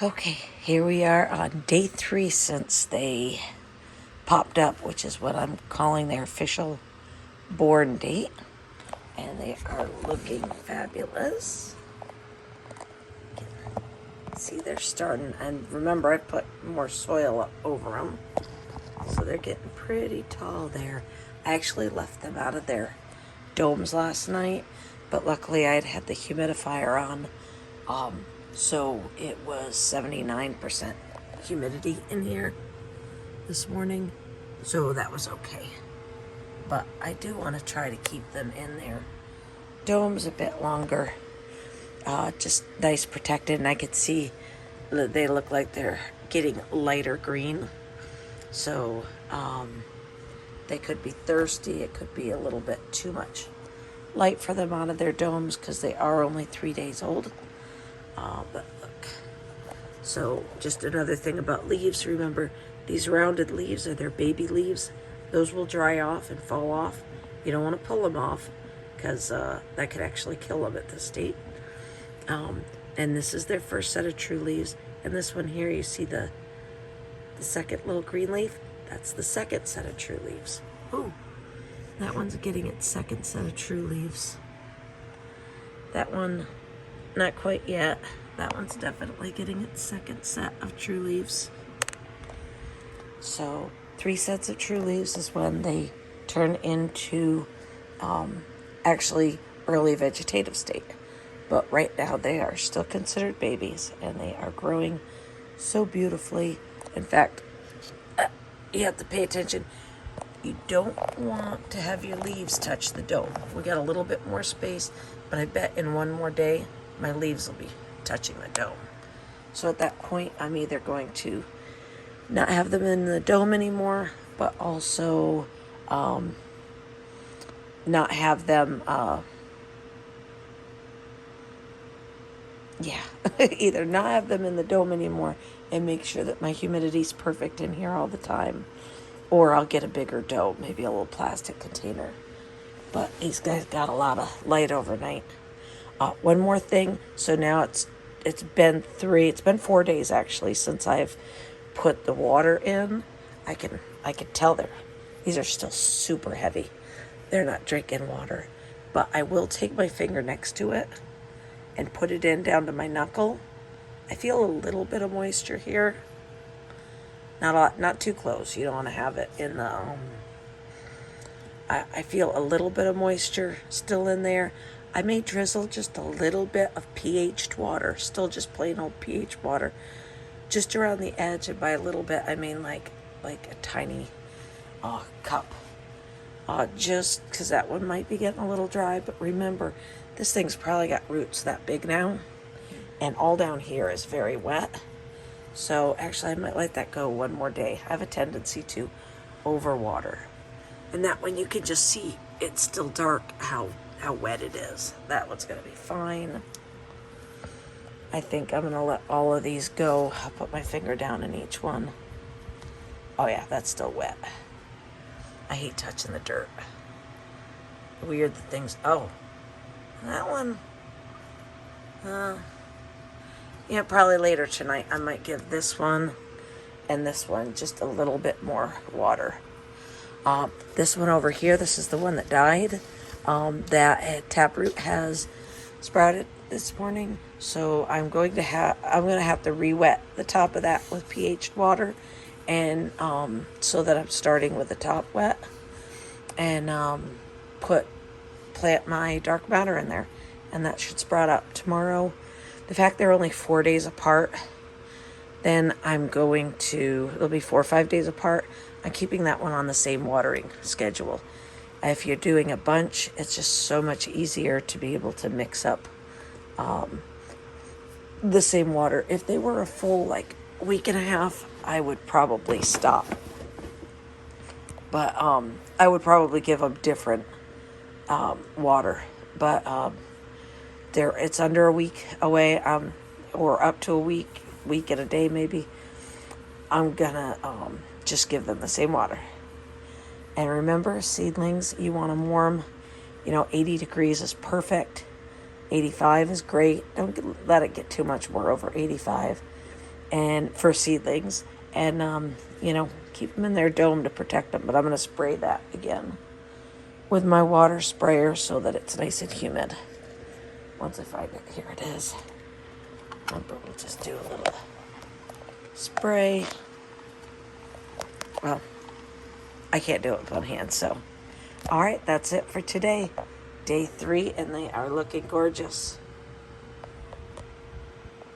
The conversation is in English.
Okay, here we are on day 3 since they popped up, which is what I'm calling their official born date. And they are looking fabulous. See, they're starting, and remember I put more soil up over them. So they're getting pretty tall there. I actually left them out of their domes last night, but luckily I had the humidifier on. So it was 79% humidity in here this morning, so that was okay. But I do want to try to keep them in their domes a bit longer. Just nice protected, and I could see that they look like they're getting lighter green. So they could be thirsty. It could be a little bit too much light for them out of their domes because they are only 3 days old. But look. So just another thing about leaves. Remember, these rounded leaves are their baby leaves. Those will dry off and fall off. You don't want to pull them off because that could actually kill them at this state. And this is their first set of true leaves. And this one here, you see the second little green leaf? That's the second set of true leaves. Ooh, that one's getting its second set of true leaves. That one, not quite yet. That one's definitely getting its second set of true leaves. So 3 sets of true leaves is when they turn into actually early vegetative state. But right now they are still considered babies, and they are growing so beautifully. In fact, you have to pay attention. You don't want to have your leaves touch the dome. We got a little bit more space, but I bet in one more day my leaves will be touching the dome. So at that point, I'm either going to not have them in the dome anymore, but also not have them either not have them in the dome anymore and make sure that my humidity's perfect in here all the time, or I'll get a bigger dome, maybe a little plastic container. But these guys got a lot of light overnight. One more thing. So now it's been 4 days actually since I've put the water in. I can tell these are still super heavy. They're not drinking water, but I will take my finger next to it and put it in down to my knuckle. I feel a little bit of moisture here. Not a lot, not too close. You don't want to have it in the, I feel a little bit of moisture still in there. I may drizzle just a little bit of pH'd water, still just plain old pH water, just around the edge. And by a little bit, I mean like a tiny cup. Just because that one might be getting a little dry. But remember, this thing's probably got roots that big now, and all down here is very wet. So actually I might let that go one more day. I have a tendency to overwater. And that one you can just see it's still dark how wet it is. That one's gonna be fine. I think I'm gonna let all of these go. I'll put my finger down in each one. Oh yeah, that's still wet. I hate touching the dirt. Weird things. Oh, that one. Yeah, probably later tonight I might give this one and this one just a little bit more water. This one over here, this is the one that died. That taproot has sprouted this morning, so I'm gonna have to re-wet the top of that with pH water, and so that I'm starting with the top wet, and plant my dark matter in there, and that should sprout up tomorrow. The fact they're only 4 days apart, then it'll be 4 or 5 days apart. I'm keeping that one on the same watering schedule. If you're doing a bunch, it's just so much easier to be able to mix up the same water. If they were a full week and a half, I would probably stop. But I would probably give them different water. But it's under a week away, or up to a week and a day maybe. I'm gonna just give them the same water. And remember, seedlings, you want them warm. 80 degrees is perfect. 85 is great. Don't let it get too much more over 85. and for seedlings, and you know, keep them in their dome to protect them. But I'm going to spray that again with my water sprayer so that it's nice and humid. Once I find it, here it is. But we'll just do a little spray. Well, I can't do it with one hand, so. All right, that's it for today. Day 3, and they are looking gorgeous.